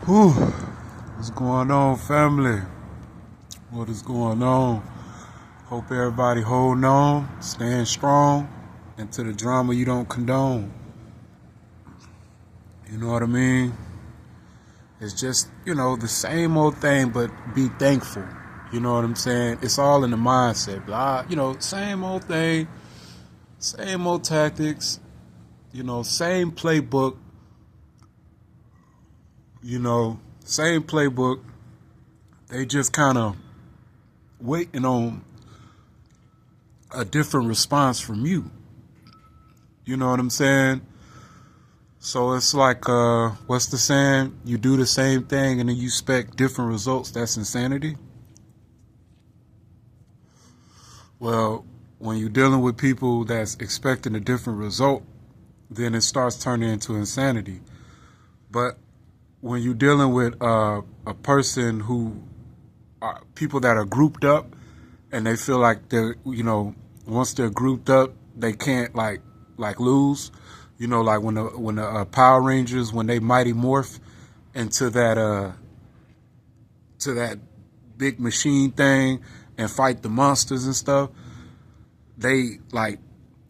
Whew. What's going on, family? What is going on? Hope everybody holding on, staying strong, and to the drama you don't condone. You know what I mean? It's just, the same old thing, but be thankful. You know what I'm saying? It's all in the mindset. Blah, same old thing, same old tactics, same playbook, same playbook. They just kind of waiting on a different response from you. You know what I'm saying? So it's like, what's the saying? You do the same thing and then you expect different results. That's insanity. Well, when you're dealing with people that's expecting a different result, then it starts turning into insanity. But when you're dealing with a person who are people that are grouped up and they feel like they're, once they're grouped up, they can't like lose. Like when the Power Rangers, when they Mighty Morph into that to that big machine thing and fight the monsters and stuff, they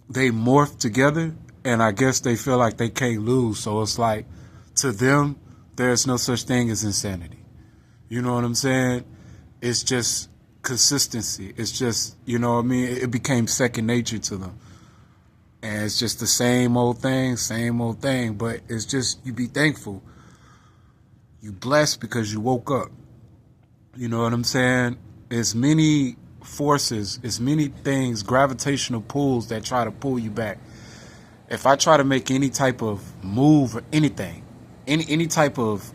morph together, and I guess they feel like they can't lose. So it's like, to them, there's no such thing as insanity. You know what I'm saying? It's just consistency. It's just, it became second nature to them. And it's just the same old thing, but it's just, you be thankful. You blessed because you woke up. You know what I'm saying? It's many forces, it's many things, gravitational pulls that try to pull you back. If I try to make any type of move or anything, any type of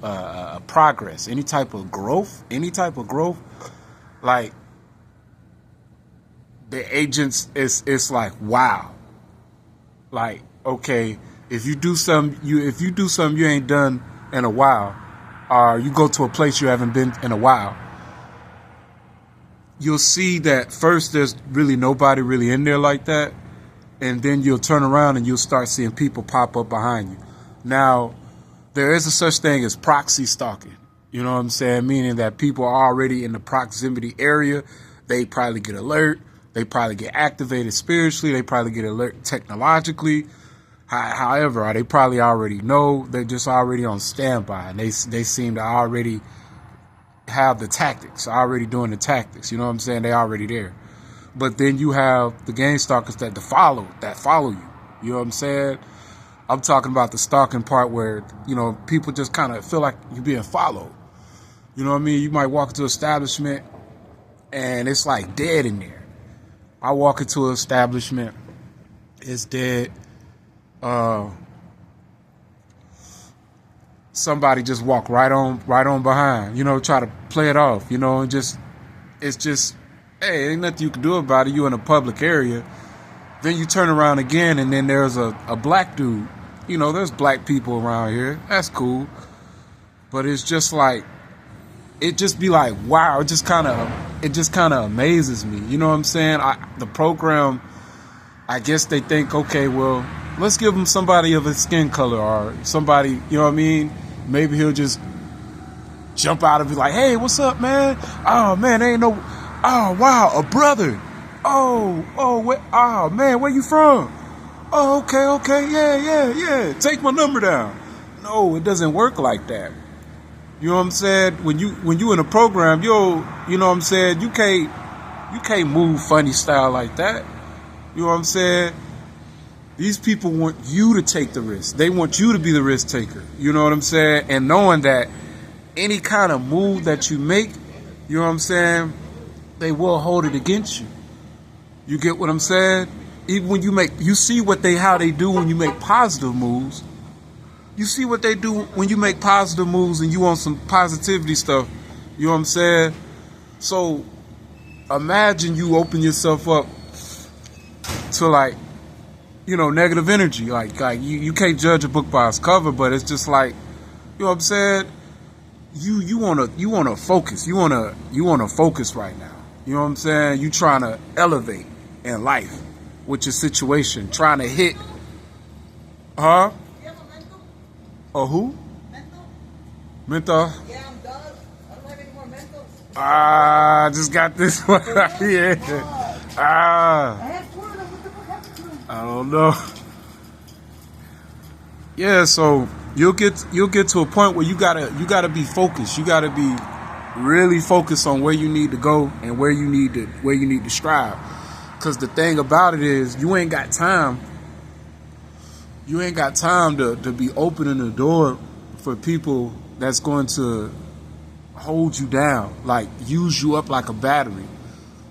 progress, any type of growth, like the agents, it's like, wow. Like, okay, if you do something you ain't done in a while, or you go to a place you haven't been in a while, you'll see that first there's really nobody really in there like that, and then you'll turn around and you'll start seeing people pop up behind you. Now, there is a such thing as proxy stalking. You know what I'm saying? Meaning that people are already in the proximity area. They probably get alert. They probably get activated spiritually. They probably get alert technologically. However, they probably already know. They're just already on standby. And they seem to already have the tactics, already doing the tactics. You know what I'm saying? They already there. But then you have the game stalkers that follow you. You know what I'm saying? I'm talking about the stalking part where, people just kind of feel like you're being followed. You know what I mean? You might walk into an establishment and it's like dead in there. I walk into an establishment, it's dead. Somebody just walk right on behind, try to play it off, and it's just, hey, ain't nothing you can do about it. You in a public area. Then you turn around again and then there's a black dude. There's black people around here. That's cool. But it's just like, it just be like, wow, it just kind of amazes me. You know what I'm saying? The program, I guess they think, okay, well, let's give him somebody of his skin color or somebody, you know what I mean? Maybe he'll just jump out and be like, hey, what's up, man? Oh, man, oh, wow, a brother. Oh, man, where you from? Oh, okay, yeah. Take my number down. No, it doesn't work like that. You know what I'm saying? When you in a program, you know what I'm saying? You can't move funny style like that. You know what I'm saying? These people want you to take the risk. They want you to be the risk taker. You know what I'm saying? And knowing that any kind of move that you make, you know what I'm saying, they will hold it against you. You get what I'm saying? Even when you see how they do when you make positive moves. You see what they do when you make positive moves and you want some positivity stuff. You know what I'm saying? So imagine you open yourself up to negative energy. Like you can't judge a book by its cover, but it's just like, you know what I'm saying? You wanna focus. You wanna focus right now. You know what I'm saying? You trying to elevate in life with your situation, trying to hit, huh? Or who? Menthol? Yeah, I'm done. I don't have any more menthol. I just got this one right here. I had two of them. What the fuck happened to them? I don't know. Yeah, so you'll get to a point where you gotta be focused. You gotta be really focused on where you need to go and where you need to strive. Cause the thing about it is you ain't got time. You ain't got time to be opening the door for people that's going to hold you down, like use you up like a battery.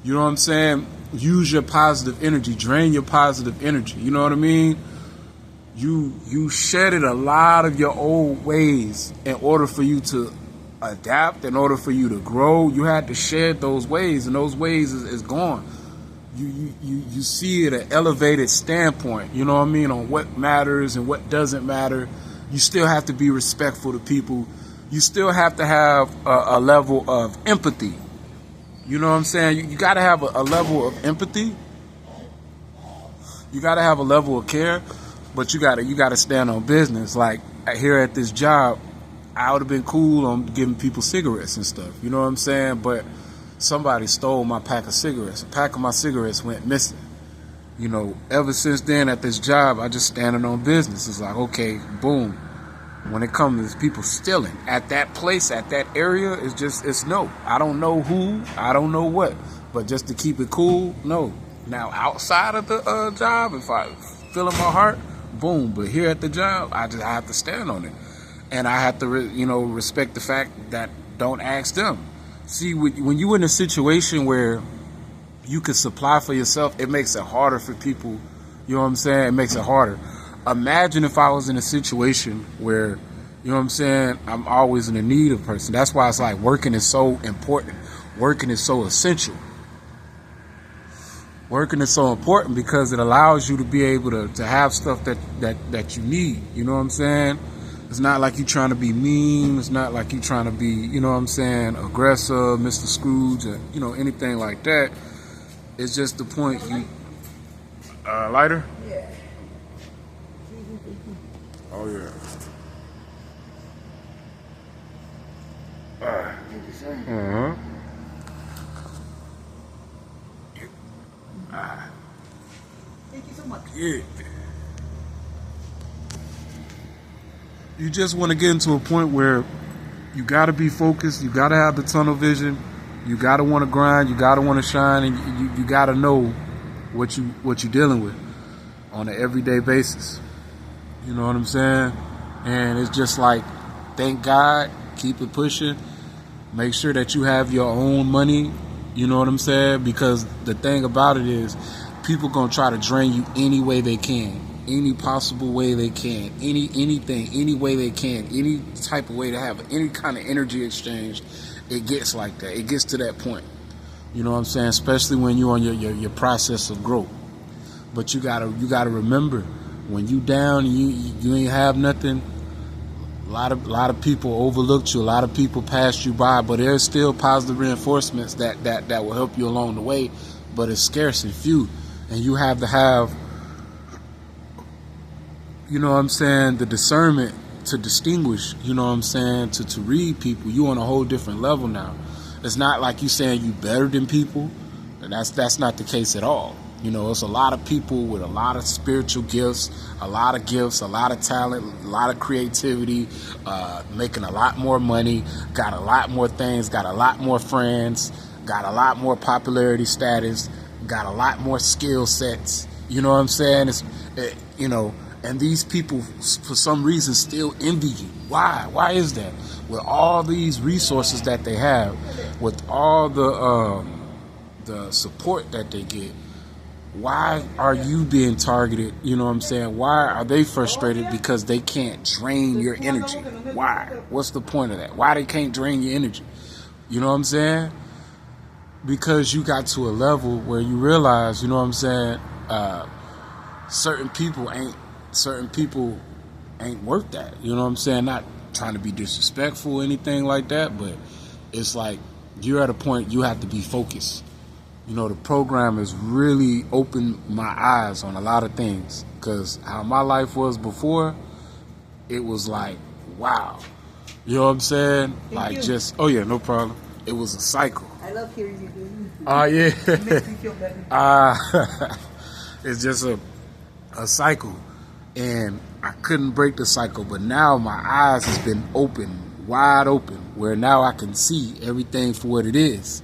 You know what I'm saying? Use your positive energy, drain your positive energy. You know what I mean? You shedded a lot of your old ways in order for you to adapt, in order for you to grow. You had to shed those ways, and those ways is gone. You see it at an elevated standpoint, you know what I mean, on what matters and what doesn't matter. You still have to be respectful to people. You still have to have a level of empathy. You know what I'm saying? You got to have a level of empathy. You got to have a level of care, but you got to stand on business. Like here at this job, I would have been cool on giving people cigarettes and stuff. You know what I'm saying? But somebody stole my pack of cigarettes. A pack of my cigarettes went missing. You know, ever since then at this job, I just standing on business. It's like, okay, boom. When it comes to people stealing at that place, at that area, it's no. I don't know who, I don't know what, but just to keep it cool, no. Now outside of the job, if I feel in my heart, boom. But here at the job, I have to stand on it, and I have to respect the fact that don't ask them. See, when you're in a situation where you can supply for yourself, it makes it harder for people. You know what I'm saying? It makes it harder. Imagine if I was in a situation where, you know what I'm saying, I'm always in the need of a person. That's why it's like working is so important. Working is so essential. Working is so important because it allows you to be able to have stuff that you need. You know what I'm saying? It's not like you trying to be mean. It's not like you trying to be, you know what I'm saying, aggressive, Mr. Scrooge, or, anything like that. It's just the point. Lighter? Yeah. Oh, yeah. Uh-huh. Thank you so much. Yeah. You just want to get into a point where you got to be focused. You got to have the tunnel vision. You got to want to grind. You got to want to shine, and you got to know what you're dealing with on an everyday basis. You know what I'm saying? And it's just like, thank God, keep it pushing. Make sure that you have your own money. You know what I'm saying? Because the thing about it is, people gonna try to drain you any way they can. Any possible way they can, anything, any way they can, any type of way to have any kind of energy exchange, it gets like that. It gets to that point. You know what I'm saying? Especially when you're on your process of growth. But you gotta remember, when you down, you ain't have nothing. A lot of people overlooked you. A lot of people passed you by, but there's still positive reinforcements that will help you along the way. But it's scarce and few, and you have to have, you know what I'm saying, the discernment to distinguish, you know what I'm saying, to read people. You on a whole different level now. It's not like you saying you better than people, and that's not the case at all. You know, it's a lot of people with a lot of spiritual gifts, a lot of talent, a lot of creativity, making a lot more money, got a lot more things, got a lot more friends, got a lot more popularity status, got a lot more skill sets. You know what I'm saying? And these people, for some reason, still envy you. Why? Why is that? With all these resources that they have, with all the support that they get, why are you being targeted? You know what I'm saying? Why are they frustrated because they can't drain your energy? Why? What's the point of that? Why they can't drain your energy? You know what I'm saying? Because you got to a level where you realize, you know what I'm saying, certain people ain't worth that. You know what I'm saying? Not trying to be disrespectful or anything like that, but it's like you're at a point you have to be focused. You know, the program has really opened my eyes on a lot of things, because how my life was before, it was like, wow. You know what I'm saying? Like you. just, oh yeah, no problem. It was a cycle. I love hearing you do. Yeah. It makes me feel better. It's just a cycle. And I couldn't break the cycle, but now my eyes has been open, wide open, where now I can see everything for what it is.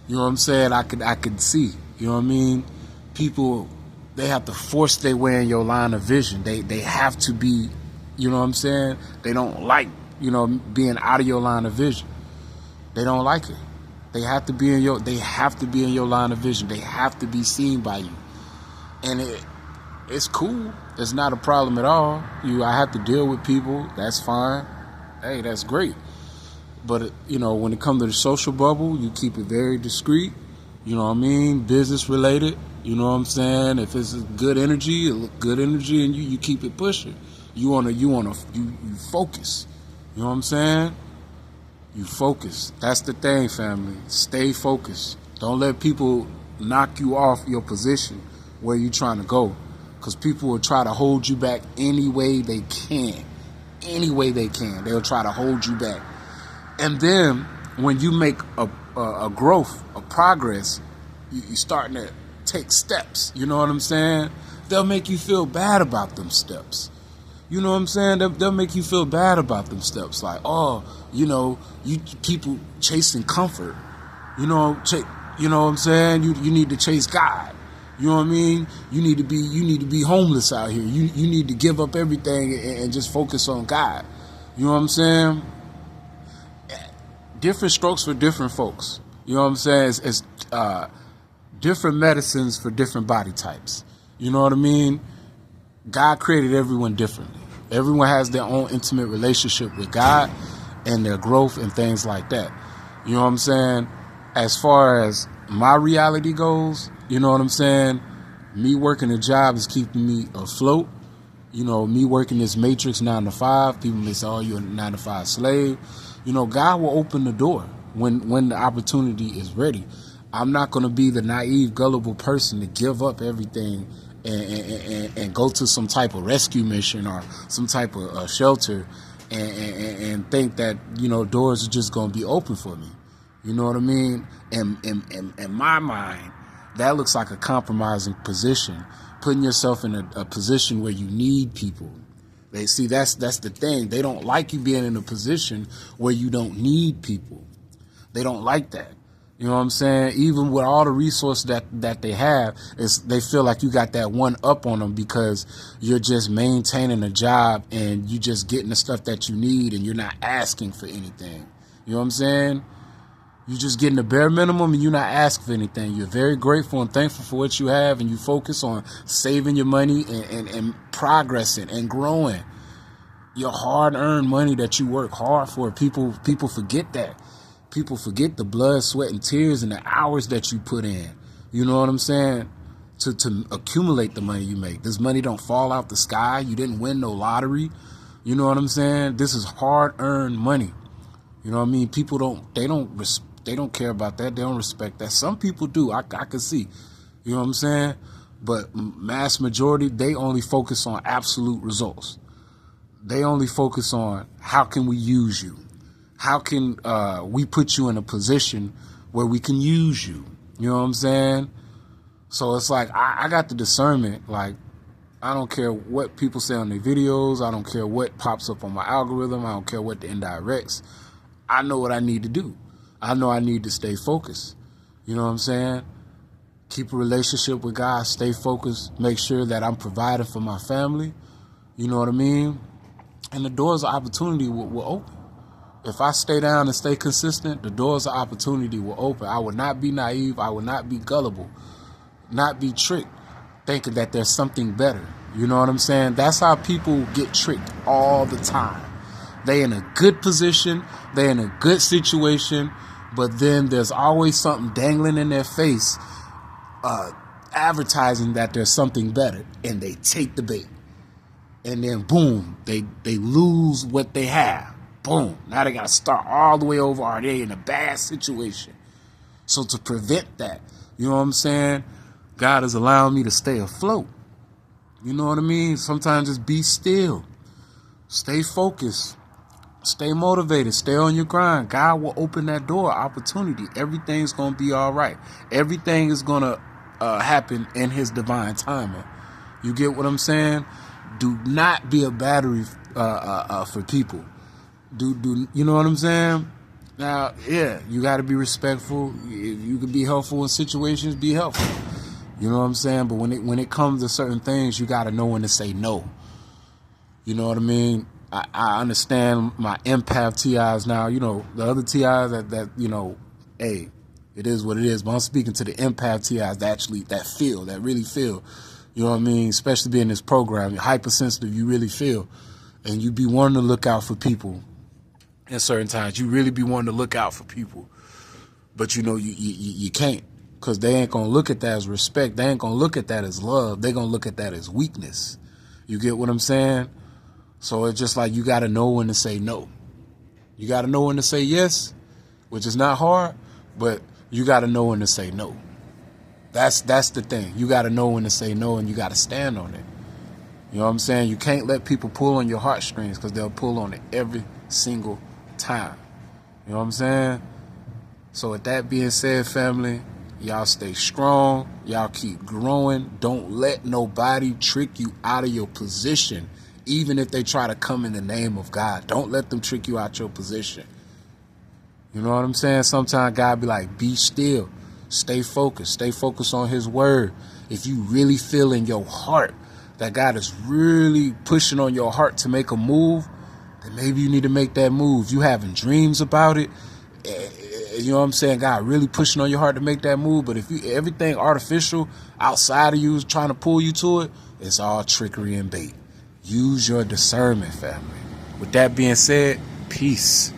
You know what I'm saying? I could see. You know what I mean? People, they have to force their way in your line of vision. They have to be, you know what I'm saying? They don't like, being out of your line of vision. They don't like it. They have to be in your line of vision. They have to be seen by you. And it's cool. It's not a problem at all. I have to deal with people. That's fine. Hey, that's great. But, when it comes to the social bubble, you keep it very discreet. You know what I mean? Business related. You know what I'm saying? If it's good energy, and you keep it pushing. You focus. You know what I'm saying? You focus. That's the thing, family. Stay focused. Don't let people knock you off your position where you're trying to go. Because people will try to hold you back any way they can. Any way they can. They'll try to hold you back. And then when you make a growth, a progress, you're starting to take steps. You know what I'm saying? They'll make you feel bad about them steps. You know what I'm saying? They'll make you feel bad about them steps. Like, you people chasing comfort. You know what I'm saying? You need to chase God. You know what I mean? You need to be homeless out here. You need to give up everything and just focus on God. You know what I'm saying? Different strokes for different folks. You know what I'm saying? It's different medicines for different body types. You know what I mean? God created everyone differently. Everyone has their own intimate relationship with God and their growth and things like that. You know what I'm saying? As far as my reality goes, you know what I'm saying? Me working a job is keeping me afloat. Me working this matrix 9 to 5. People may say, you're a 9 to 5 slave. God will open the door when the opportunity is ready. I'm not going to be the naive, gullible person to give up everything and go to some type of rescue mission or some type of shelter and think that, doors are just going to be open for me. You know what I mean? And in my mind, that looks like a compromising position, putting yourself in a position where you need people. They see that's the thing. They don't like you being in a position where you don't need people. They don't like that. You know what I'm saying? Even with all the resources that they have, they feel like you got that one up on them because you're just maintaining a job and you just getting the stuff that you need and you're not asking for anything. You know what I'm saying? You're just getting the bare minimum and you're not asking for anything. You're very grateful and thankful for what you have, and you focus on saving your money and progressing and growing. Your hard-earned money that you work hard for. People forget that. People forget the blood, sweat, and tears and the hours that you put in. You know what I'm saying? To accumulate the money you make. This money don't fall out the sky. You didn't win no lottery. You know what I'm saying? This is hard-earned money. You know what I mean? People don't care about that. They don't respect that. Some people do. I can see. You know what I'm saying? But mass majority, they only focus on absolute results. They only focus on how can we use you? How can we put you in a position where we can use you? You know what I'm saying? So it's like I got the discernment. Like, I don't care what people say on their videos. I don't care what pops up on my algorithm. I don't care what the indirects. I know what I need to do. I know I need to stay focused. You know what I'm saying? Keep a relationship with God, stay focused, make sure that I'm providing for my family. You know what I mean? And the doors of opportunity will open. If I stay down and stay consistent, the doors of opportunity will open. I would not be naive. I would not be gullible, not be tricked, thinking that there's something better. You know what I'm saying? That's how people get tricked all the time. They in a good position, they in a good situation, but then there's always something dangling in their face, advertising that there's something better, and they take the bait. And then boom, they lose what they have. Boom, now they got to start all the way over, or they in a bad situation. So to prevent that, you know what I'm saying? God is allowing me to stay afloat. You know what I mean? Sometimes just be still. Stay focused. Stay motivated. Stay on your grind. God will open that door, opportunity. Everything's going to be all right. Everything is going to happen in his divine timing. You get what I'm saying? Do not be a battery for people. Do you know what I'm saying? Now, yeah, you got to be respectful. If you can be helpful in situations, be helpful. You know what I'm saying? But when it comes to certain things, you got to know when to say no. You know what I mean? I understand my empath TIs now. You know, the other TIs that you know, hey, it is what it is. But I'm speaking to the empath TIs that really feel. You know what I mean? Especially being in this program, you're hypersensitive, you really feel. And you be wanting to look out for people in certain times. You really be wanting to look out for people. But you know, you can't. Because they ain't going to look at that as respect. They ain't going to look at that as love. They're going to look at that as weakness. You get what I'm saying? So it's just like you got to know when to say no. You got to know when to say yes, which is not hard, but you got to know when to say no. That's the thing. You got to know when to say no, and you got to stand on it. You know what I'm saying? You can't let people pull on your heartstrings, because they'll pull on it every single time. You know what I'm saying? So with that being said, family, y'all stay strong. Y'all keep growing. Don't let nobody trick you out of your position. Even if they try to come in the name of God, don't let them trick you out your position. You know what I'm saying? Sometimes God be like, be still. Stay focused. Stay focused on his word. If you really feel in your heart that God is really pushing on your heart to make a move, then maybe you need to make that move. You having dreams about it. You know what I'm saying? God really pushing on your heart to make that move. But if everything artificial outside of you is trying to pull you to it, it's all trickery and bait. Use your discernment, family. With that being said, peace.